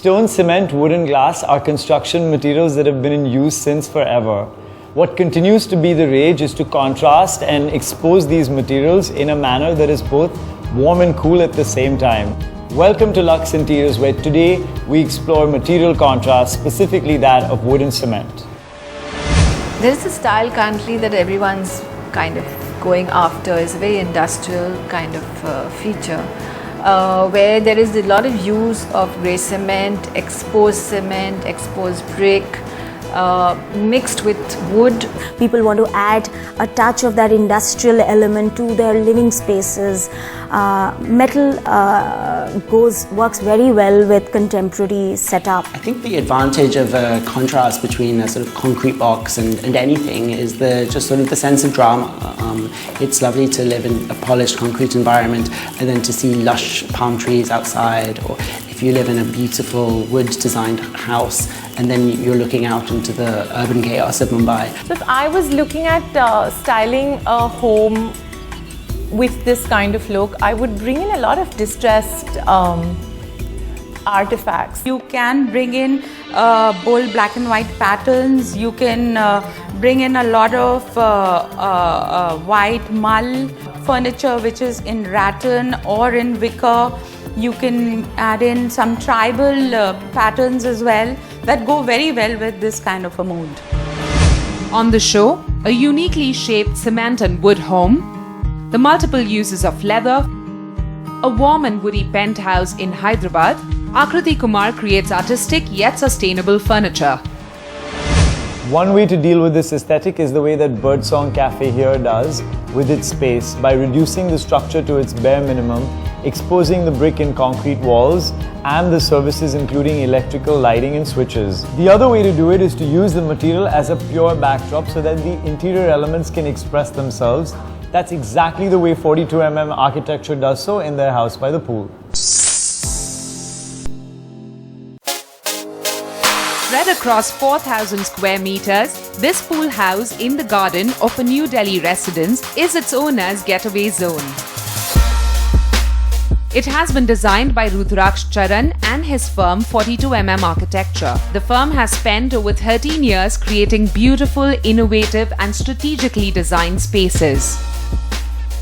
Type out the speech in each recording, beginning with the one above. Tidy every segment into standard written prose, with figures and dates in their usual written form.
Stone, cement, wood and glass are construction materials that have been in use since forever. What continues to be the rage is to contrast and expose these materials in a manner that is both warm and cool at the same time. Welcome to Luxe Interiors, where today we explore material contrast, specifically that of wood and cement. There is a style currently that everyone's kind of going after. It's a very industrial kind of feature where there is a lot of use of grey cement, exposed brick, mixed with wood. People want to add a touch of that industrial element to their living spaces. Metal works very well with contemporary setup. I think the advantage of a contrast between a sort of concrete box and anything is just sort of the sense of drama. It's lovely to live in a polished concrete environment and then to see lush palm trees outside, or if you live in a beautiful wood designed house and then you're looking out into the urban chaos of Mumbai. So if I was looking at styling a home with this kind of look, I would bring in a lot of distressed artifacts. You can bring in bold black and white patterns. You can bring in a lot of white mull furniture which is in rattan or in wicker. You can add in some tribal patterns as well that go very well with this kind of a mood. On the show, a uniquely shaped cement and wood home, the multiple uses of leather, a warm and woody penthouse in Hyderabad, Aakriti Kumar creates artistic yet sustainable furniture. One way to deal with this aesthetic is the way that Birdsong Cafe here does with its space, by reducing the structure to its bare minimum, exposing the brick and concrete walls and the services including electrical, lighting and switches. The other way to do it is to use the material as a pure backdrop so that the interior elements can express themselves. That's exactly the way 42mm Architecture does so in their house by the pool. Spread across 4,000 square meters, this pool house in the garden of a New Delhi residence is its owner's getaway zone. It has been designed by Rudraksh Charan and his firm 42mm Architecture. The firm has spent over 13 years creating beautiful, innovative and strategically designed spaces.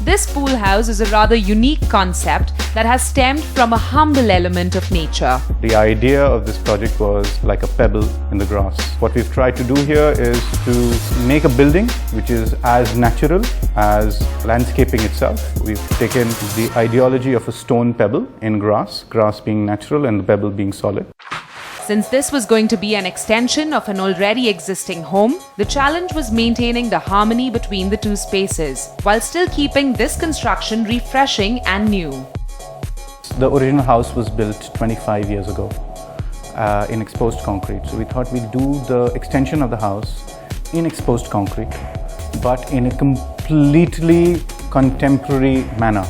This pool house is a rather unique concept that has stemmed from a humble element of nature. The idea of this project was like a pebble in the grass. What we've tried to do here is to make a building which is as natural as landscaping itself. We've taken the ideology of a stone pebble in grass being natural and the pebble being solid. Since this was going to be an extension of an already existing home, the challenge was maintaining the harmony between the two spaces, while still keeping this construction refreshing and new. The original house was built 25 years ago in exposed concrete. So we thought we'd do the extension of the house in exposed concrete, but in a completely contemporary manner.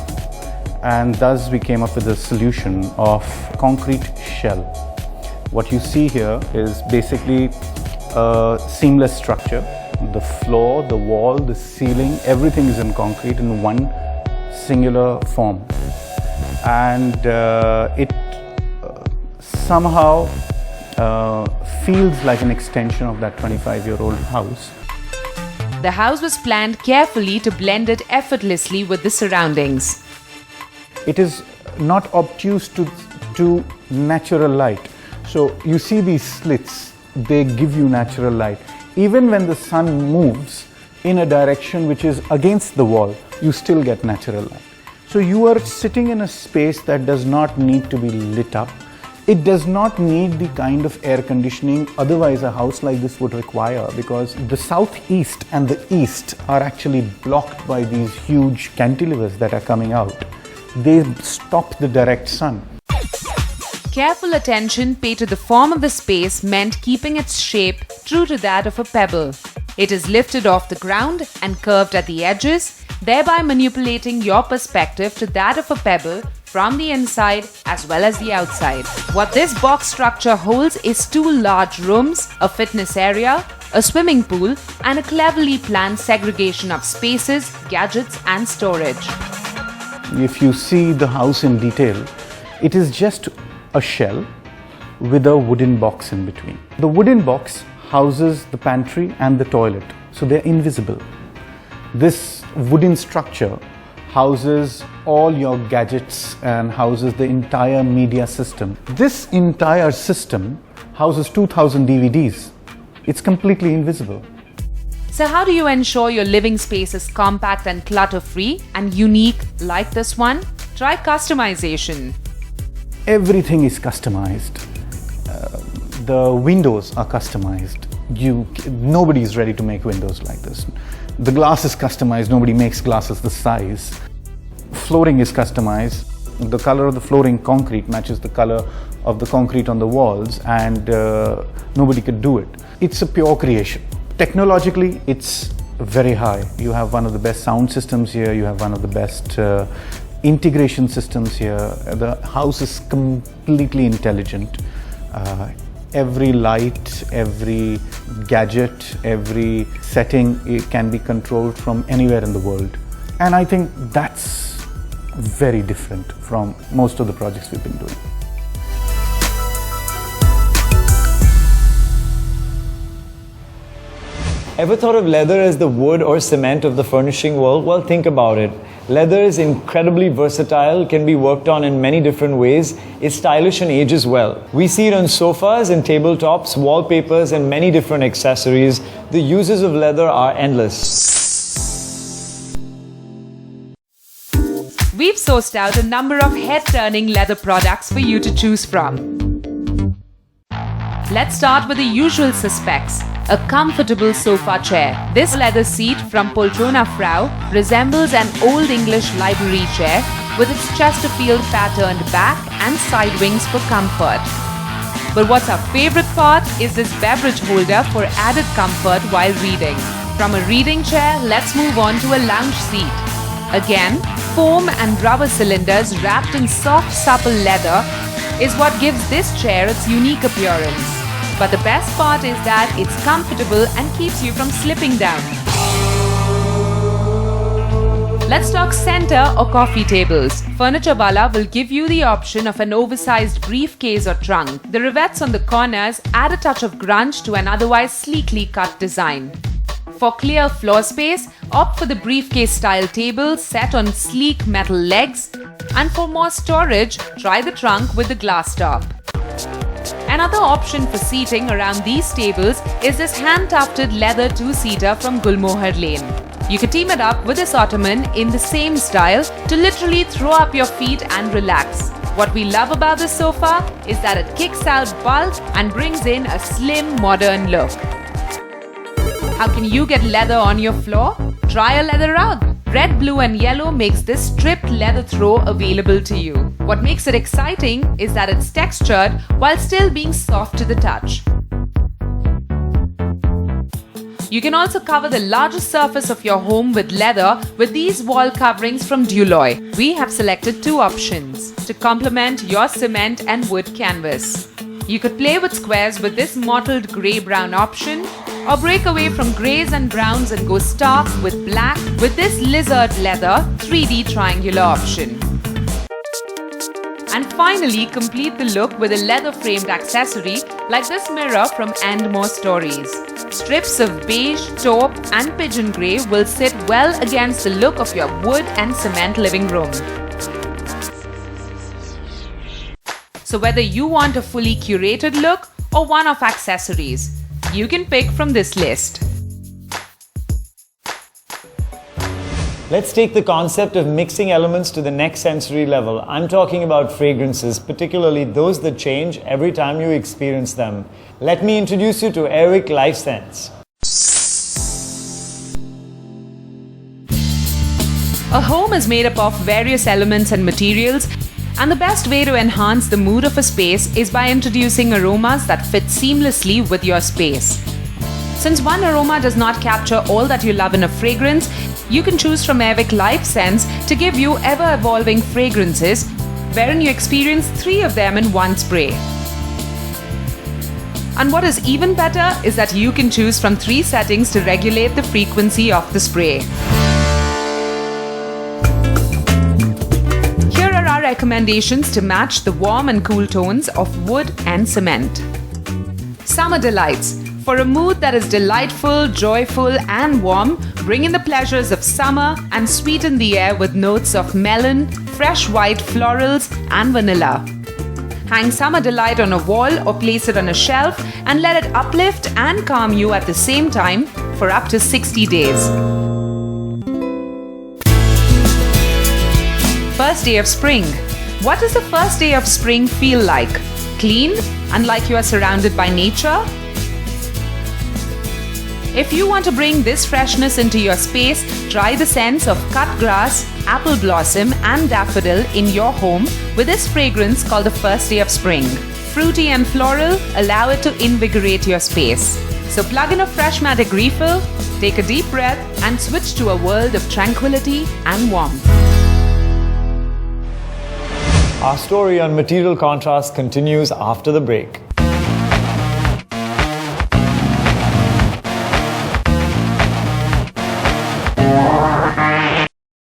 And thus we came up with a solution of concrete shell. What you see here is basically a seamless structure. The floor, the wall, the ceiling, everything is in concrete in one singular form. And it somehow feels like an extension of that 25-year-old house. The house was planned carefully to blend it effortlessly with the surroundings. It is not obtuse to natural light. So you see these slits, they give you natural light. Even when the sun moves in a direction which is against the wall, you still get natural light. So you are sitting in a space that does not need to be lit up. It does not need the kind of air conditioning otherwise a house like this would require, because the southeast and the east are actually blocked by these huge cantilevers that are coming out. They stop the direct sun. Careful attention paid to the form of the space meant keeping its shape true to that of a pebble. It is lifted off the ground and curved at the edges, thereby manipulating your perspective to that of a pebble from the inside as well as the outside. What this box structure holds is 2 large rooms, a fitness area, a swimming pool, and a cleverly planned segregation of spaces, gadgets, and storage. If you see the house in detail, it is just a shell with a wooden box in between. The wooden box houses the pantry and the toilet, so they're invisible. This wooden structure houses all your gadgets and houses the entire media system. This entire system houses 2000 DVDs. It's completely invisible. So how do you ensure your living space is compact and clutter-free and unique like this one? Try customization. Everything is customized. The windows are customized. Nobody is ready to make windows like this. The glass is customized. Nobody makes glasses this size. Flooring is customized. The color of the flooring concrete matches the color of the concrete on the walls, and nobody could do it. It's a pure creation. Technologically, it's very high. You have one of the best sound systems here. You have one of the best integration systems here. The house is completely intelligent. Every light, every gadget, every setting, it can be controlled from anywhere in the world. And I think that's very different from most of the projects we've been doing. Ever thought of leather as the wood or cement of the furnishing world? Well, think about it. Leather is incredibly versatile, can be worked on in many different ways, is stylish and ages well. We see it on sofas and tabletops, wallpapers and many different accessories. The uses of leather are endless. We've sourced out a number of head-turning leather products for you to choose from. Let's start with the usual suspects. A comfortable sofa chair. This leather seat from Poltrona Frau resembles an Old English library chair with its Chesterfield patterned back and side wings for comfort. But what's our favorite part is this beverage holder for added comfort while reading. From a reading chair, let's move on to a lounge seat. Again, foam and rubber cylinders wrapped in soft, supple leather is what gives this chair its unique appearance. But the best part is that it's comfortable and keeps you from slipping down. Let's talk center or coffee tables. Furniture Wala will give you the option of an oversized briefcase or trunk. The rivets on the corners add a touch of grunge to an otherwise sleekly cut design. For clear floor space, opt for the briefcase-style table set on sleek metal legs. And for more storage, try the trunk with the glass top. Another option for seating around these tables is this hand-tufted leather two-seater from Gulmohar Lane. You can team it up with this ottoman in the same style to literally throw up your feet and relax. What we love about this sofa is that it kicks out bulk and brings in a slim, modern look. How can you get leather on your floor? Try a leather rug. Red, blue and yellow makes this stripped leather throw available to you. What makes it exciting is that it's textured while still being soft to the touch. You can also cover the largest surface of your home with leather with these wall coverings from Duloy. We have selected two options to complement your cement and wood canvas. You could play with squares with this mottled grey-brown option, or break away from greys and browns and go stark with black with this lizard leather 3D triangular option. And finally, complete the look with a leather-framed accessory like this mirror from And More Stories. Strips of beige, taupe and pigeon grey will sit well against the look of your wood and cement living room. So whether you want a fully curated look or one-off accessories, you can pick from this list. Let's take the concept of mixing elements to the next sensory level. I'm talking about fragrances, particularly those that change every time you experience them. Let me introduce you to Airwick Life Sense. A home is made up of various elements and materials, and the best way to enhance the mood of a space is by introducing aromas that fit seamlessly with your space. Since one aroma does not capture all that you love in a fragrance, you can choose from Airwick Life Sense to give you ever-evolving fragrances, wherein you experience 3 of them in one spray. And what is even better is that you can choose from 3 settings to regulate the frequency of the spray. recommendations to match the warm and cool tones of wood and cement. Summer delights. For a mood that is delightful, joyful and warm, bring in the pleasures of summer and sweeten the air with notes of melon, fresh white florals and vanilla. Hang Summer Delight on a wall or place it on a shelf and let it uplift and calm you at the same time for up to 60 days. First day of spring. What does the first day of spring feel like? Clean and like you are surrounded by nature? If you want to bring this freshness into your space, try the scents of cut grass, apple blossom and daffodil in your home with this fragrance called the first day of spring. Fruity and floral, allow it to invigorate your space. So plug in a Freshmatic refill, take a deep breath and switch to a world of tranquility and warmth. Our story on material contrast continues after the break.